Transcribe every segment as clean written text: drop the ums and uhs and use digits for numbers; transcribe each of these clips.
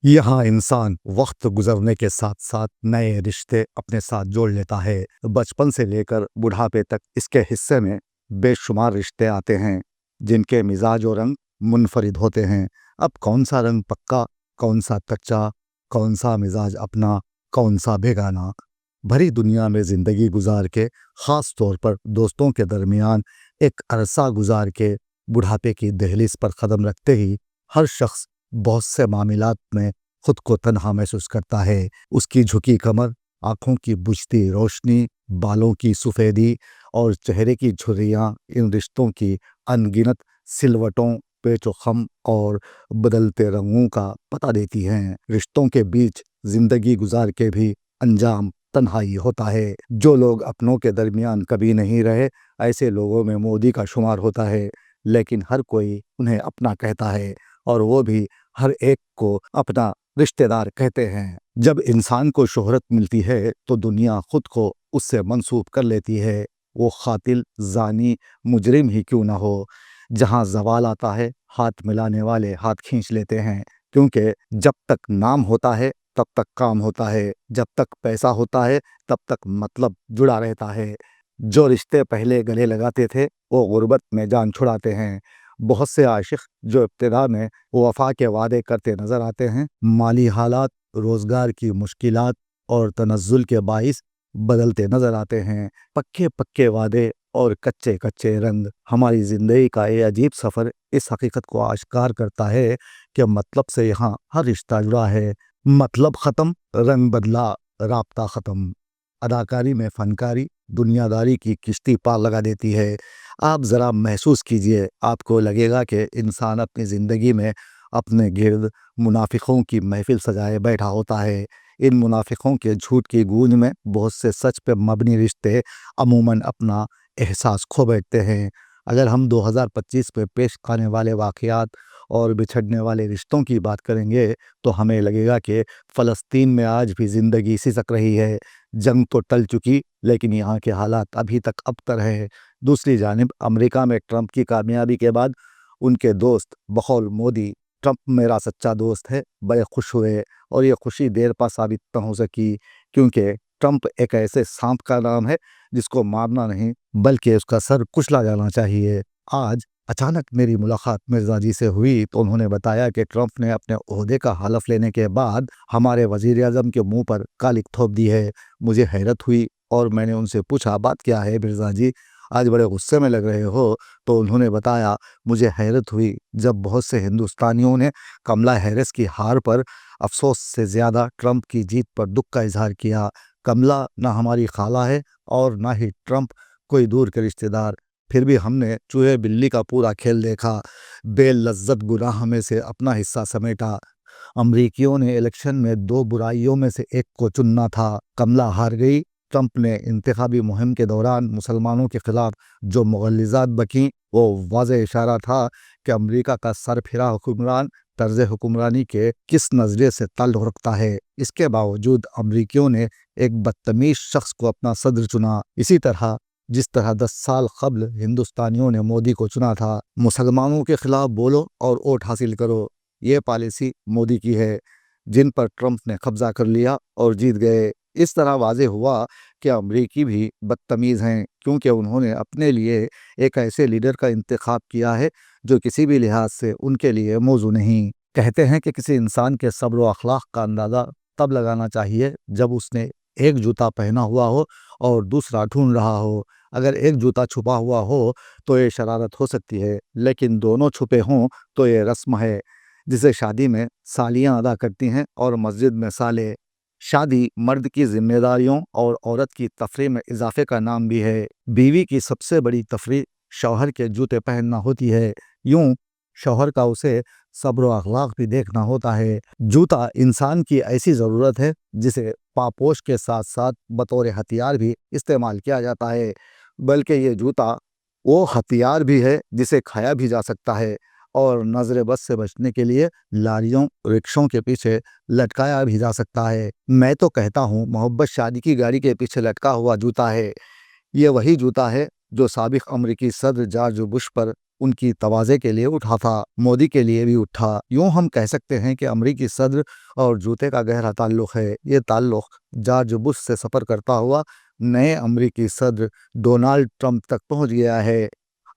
यहाँ इंसान वक्त गुजरने के साथ साथ नए रिश्ते अपने साथ जोड़ लेता है। बचपन से लेकर बुढ़ापे तक इसके हिस्से में बेशुमार रिश्ते आते हैं जिनके मिजाज और रंग मुनफरिद होते हैं। अब कौन सा रंग पक्का, कौन सा कच्चा, कौन सा मिजाज अपना, कौन सा बेगाना। भरी दुनिया में जिंदगी गुजार के, खास तौर पर दोस्तों के दरमियान एक अरसा गुजार के बुढ़ापे की दहलीज पर कदम रखते ही हर शख्स बहुत से मामलात में खुद को तन्हा महसूस करता है। उसकी झुकी कमर, आंखों की बुझती रोशनी, बालों की सफ़ेदी और चेहरे की झुर्रियाँ इन रिश्तों की अनगिनत सिलवटों, पेचो-खम और बदलते रंगों का पता देती हैं। रिश्तों के बीच जिंदगी गुजार के भी अंजाम तन्हाई होता है। जो लोग अपनों के दरमियान कभी नहीं रहे, ऐसे लोगों में मोदी का शुमार होता है, लेकिन हर कोई उन्हें अपना कहता है और वो भी हर एक को अपना रिश्तेदार कहते हैं। जब इंसान को शोहरत मिलती है तो दुनिया खुद को उससे मंसूब कर लेती है, वो कातिल, जानी, मुजरिम ही क्यों ना हो। जहां जवाल आता है, हाथ मिलाने वाले हाथ खींच लेते हैं, क्योंकि जब तक नाम होता है तब तक काम होता है, जब तक पैसा होता है तब तक मतलब जुड़ा रहता है। जो रिश्ते पहले गले लगाते थे वो गुर्बत में जान छुड़ाते हैं। बहुत से आशिक जो इब्तिदा में वफा के वादे करते नजर आते हैं, माली हालात, रोजगार की मुश्किलात और तनज़्ज़ुल के बाइस बदलते नजर आते हैं। पक्के पक्के वादे और कच्चे कच्चे रंग। हमारी ज़िंदगी का ये अजीब सफ़र इस हकीकत को आश्कार करता है कि मतलब से यहाँ हर रिश्ता जुड़ा है। मतलब ख़त्म, रंग बदला, राब्ता ख़त्म। अदाकारी में फ़नकारी दुनियादारी की किश्ती पार लगा देती है। आप ज़रा महसूस कीजिए, आपको लगेगा कि इंसान अपनी ज़िंदगी में अपने गिर्द मुनाफिकों की महफिल सजाए बैठा होता है। इन मुनाफिकों के झूठ की गूंज में बहुत से सच पे मबनी रिश्ते अमूमन अपना एहसास खो बैठते हैं। अगर हम 2025 में पेश आने वाले वाक़यात और बिछड़ने वाले रिश्तों की बात करेंगे तो हमें लगेगा कि फ़लस्तीन में आज भी ज़िंदगी सिसक रही है। जंग तो टल चुकी, लेकिन यहाँ के हालात अभी तक अबतर हैं। दूसरी जानिब अमेरिका में ट्रंप की कामयाबी के बाद उनके दोस्त बकौल मोदी ट्रंप मेरा सच्चा दोस्त है बड़े खुश हुए, और ये खुशी देर पा साबित न हो सकी, क्योंकि ट्रंप एक ऐसे सांप का नाम है जिसको मारना नहीं बल्कि उसका सर कुचला जाना चाहिए। आज अचानक मेरी मुलाकात मिर्ज़ा जी से हुई तो उन्होंने बताया कि ट्रंप ने अपने ओहदे का हलफ लेने के बाद हमारे वज़ीर आज़म के मुंह पर कालिक थोप दी है। मुझे हैरत हुई और मैंने उनसे पूछा, बात क्या है मिर्ज़ा जी, आज बड़े गुस्से में लग रहे हो। तो उन्होंने बताया, मुझे हैरत हुई जब बहुत से हिंदुस्तानियों ने कमला हैरिस की हार पर अफसोस से ज़्यादा ट्रंप की जीत पर दुख का इजहार किया। कमला ना हमारी खाला है और ना ही ट्रंप कोई दूर के रिश्तेदार, फिर भी हमने चूहे बिल्ली का पूरा खेल देखा, बेलज्जत गुनाह में से अपना हिस्सा समेटा। अमरीकियों ने इलेक्शन में दो बुराइयों में से एक को चुनना था, कमला हार गई। ट्रंप ने इंतखाबी मुहिम के दौरान मुसलमानों के खिलाफ जो मुग़ल्लिज़ात बकीं वो वाज़ेह इशारा था कि अमरीका का सरफिरा हुक्मरान तर्ज हुक्मरानी के किस नज़रिए से ताल्लुक़ रखता है। इसके बावजूद अमरीकियों ने एक बदतमीज़ शख्स को अपना सदर चुना, इसी तरह जिस तरह 10 साल कबल हिंदुस्तानियों ने मोदी को चुना था। मुसलमानों के खिलाफ बोलो और वोट हासिल करो, ये पॉलिसी मोदी की है, जिन पर ट्रंप ने कब्जा कर लिया और जीत गए। इस तरह वाज़ेह हुआ कि अमरीकी भी बदतमीज़ हैं, क्योंकि उन्होंने अपने लिए एक ऐसे लीडर का इंतखाब किया है जो किसी भी लिहाज से उनके लिए मौजू नहीं। कहते हैं कि किसी इंसान के सब्र व अखलाक का अंदाज़ा तब लगाना चाहिए जब उसने एक जूता पहना हुआ हो और दूसरा ढूंढ रहा हो। अगर एक जूता छुपा हुआ हो तो ये शरारत हो सकती है, लेकिन दोनों छुपे हों तो ये रस्म है, जिसे शादी में सालियाँ अदा करती हैं और मस्जिद में साले। शादी मर्द की जिम्मेदारियों और औरत की तफरीह में इजाफे का नाम भी है। बीवी की सबसे बड़ी तफरीह शौहर के जूते पहनना होती है। यूं शौहर का उसे सब्र व अखलाक भी देखना होता है। जूता इंसान की ऐसी ज़रूरत है जिसे पापोश के साथ साथ बतौर हथियार भी इस्तेमाल किया जाता है, बल्कि ये जूता वो हथियार भी है जिसे खाया भी जा सकता है और नजर बद से बचने के लिए लारियों रिक्शों के पीछे लटकाया भी जा सकता है। मैं तो कहता हूँ मोहब्बत शादी की गाड़ी के पीछे लटका हुआ जूता है। ये वही जूता है जो साबिक अमरीकी सदर जॉर्ज बुश पर ان کی تواضع کے لیے اٹھا تھا، مودی کے لیے بھی اٹھا۔ یوں ہم کہہ سکتے ہیں کہ امریکی صدر اور جوتے کا گہرا تعلق ہے۔ یہ تعلق جارج بش سے سفر کرتا ہوا نئے امریکی صدر ڈونالڈ ٹرمپ تک پہنچ گیا ہے۔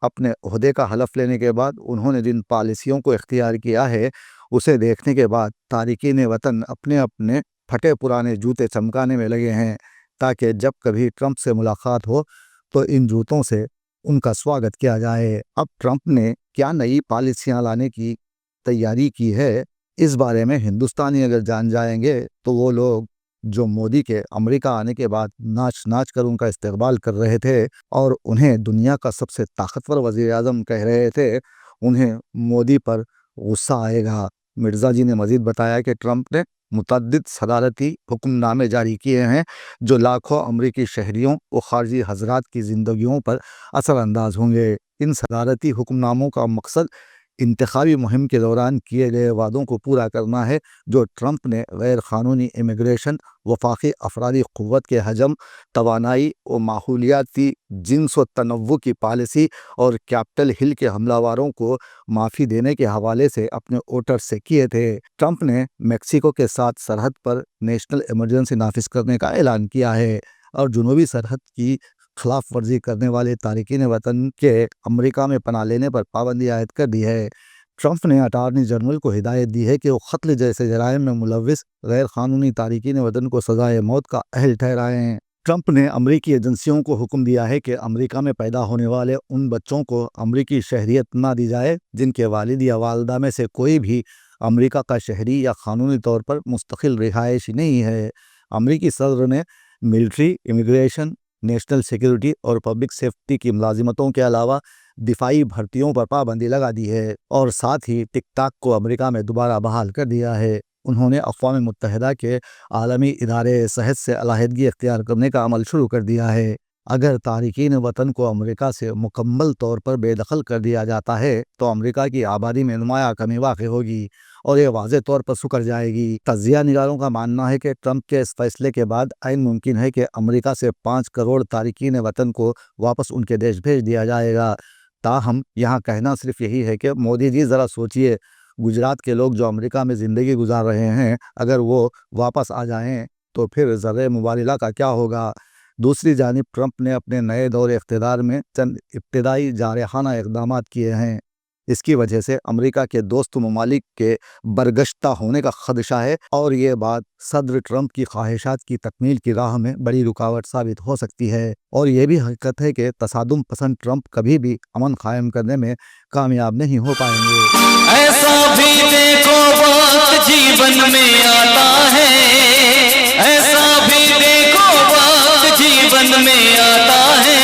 اپنے عہدے کا حلف لینے کے بعد انہوں نے جن پالیسیوں کو اختیار کیا ہے اسے دیکھنے کے بعد تارکین وطن اپنے اپنے پھٹے پرانے جوتے چمکانے میں لگے ہیں تاکہ جب کبھی ٹرمپ سے ملاقات ہو تو ان جوتوں سے ان کا سواگت کیا جائے۔ اب ٹرمپ نے کیا نئی پالیسیاں لانے کی تیاری کی ہے، اس بارے میں ہندوستانی اگر جان جائیں گے تو وہ لوگ جو مودی کے امریکہ آنے کے بعد ناچ ناچ کر ان کا استقبال کر رہے تھے اور انہیں دنیا کا سب سے طاقتور وزیر اعظم کہہ رہے تھے، انہیں مودی پر غصہ آئے گا۔ مرزا جی نے مزید بتایا کہ ٹرمپ نے متعدد صدارتی حکم نامے جاری کیے ہیں جو لاکھوں امریکی شہریوں و خارجی حضرات کی زندگیوں پر اثر انداز ہوں گے۔ ان صدارتی حکم ناموں کا مقصد انتخابی مہم کے دوران کیے گئے وعدوں کو پورا کرنا ہے جو ٹرمپ نے غیر قانونی امیگریشن، وفاقی افرادی قوت کے حجم، توانائی و ماحولیاتی جنس و تنوع کی پالیسی اور کیپٹل ہل کے حملہ واروں کو معافی دینے کے حوالے سے اپنے ووٹر سے کیے تھے۔ ٹرمپ نے میکسیکو کے ساتھ سرحد پر نیشنل ایمرجنسی نافذ کرنے کا اعلان کیا ہے اور جنوبی سرحد کی خلاف ورزی کرنے والے تارکین وطن کے امریکہ میں پناہ لینے پر پابندی عائد کر دی ہے۔ ٹرمپ نے اٹارنی جنرل کو ہدایت دی ہے کہ وہ قتل جیسے جرائم میں ملوث غیر قانونی تارکین وطن کو سزائے موت کا اہل ٹھہرائیں۔ ٹرمپ نے امریکی ایجنسیوں کو حکم دیا ہے کہ امریکہ میں پیدا ہونے والے ان بچوں کو امریکی شہریت نہ دی جائے جن کے والد یا والدہ میں سے کوئی بھی امریکہ کا شہری یا قانونی طور پر مستقل رہائشی نہیں ہے۔ امریکی صدر نے ملٹری، امیگریشن، نیشنل سیکیورٹی اور پبلک سیفٹی کی ملازمتوں کے علاوہ دفاعی بھرتیوں پر پابندی لگا دی ہے اور ساتھ ہی ٹک ٹاک کو امریکہ میں دوبارہ بحال کر دیا ہے۔ انہوں نے اقوام متحدہ کے عالمی ادارے صحت سے علیحدگی اختیار کرنے کا عمل شروع کر دیا ہے۔ اگر تارکین وطن کو امریکہ سے مکمل طور پر بے دخل کر دیا جاتا ہے تو امریکہ کی آبادی میں نمایاں کمی واقع ہوگی اور یہ واضح طور پر سکڑ جائے گی۔ تجزیہ نگاروں کا ماننا ہے کہ ٹرمپ کے اس فیصلے کے بعد عین ممکن ہے کہ امریکہ سے 5 کروڑ تارکین وطن کو واپس ان کے دیش بھیج دیا جائے گا۔ تاہم یہاں کہنا صرف یہی ہے کہ مودی جی ذرا سوچئے، گجرات کے لوگ جو امریکہ میں زندگی گزار رہے ہیں اگر وہ واپس آ جائیں تو پھر ذرے مبارلہ کا کیا ہوگا۔ دوسری جانب ٹرمپ نے اپنے نئے دور اقتدار میں چند ابتدائی جارحانہ اقدامات کیے ہیں۔ اس کی وجہ سے امریکہ کے دوست ممالک کے برگشتہ ہونے کا خدشہ ہے اور یہ بات صدر ٹرمپ کی خواہشات کی تکمیل کی راہ میں بڑی رکاوٹ ثابت ہو سکتی ہے۔ اور یہ بھی حقیقت ہے کہ تصادم پسند ٹرمپ کبھی بھی امن قائم کرنے میں کامیاب نہیں ہو پائیں گے۔ ایسا بھی دیکھو وقت جیون میں آتا ہے، ایسا بھی دیکھو وقت جیون میں آتا ہے،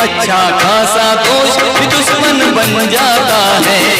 اچھا خاصا دوست بھی دشمن بن جاتا ہے۔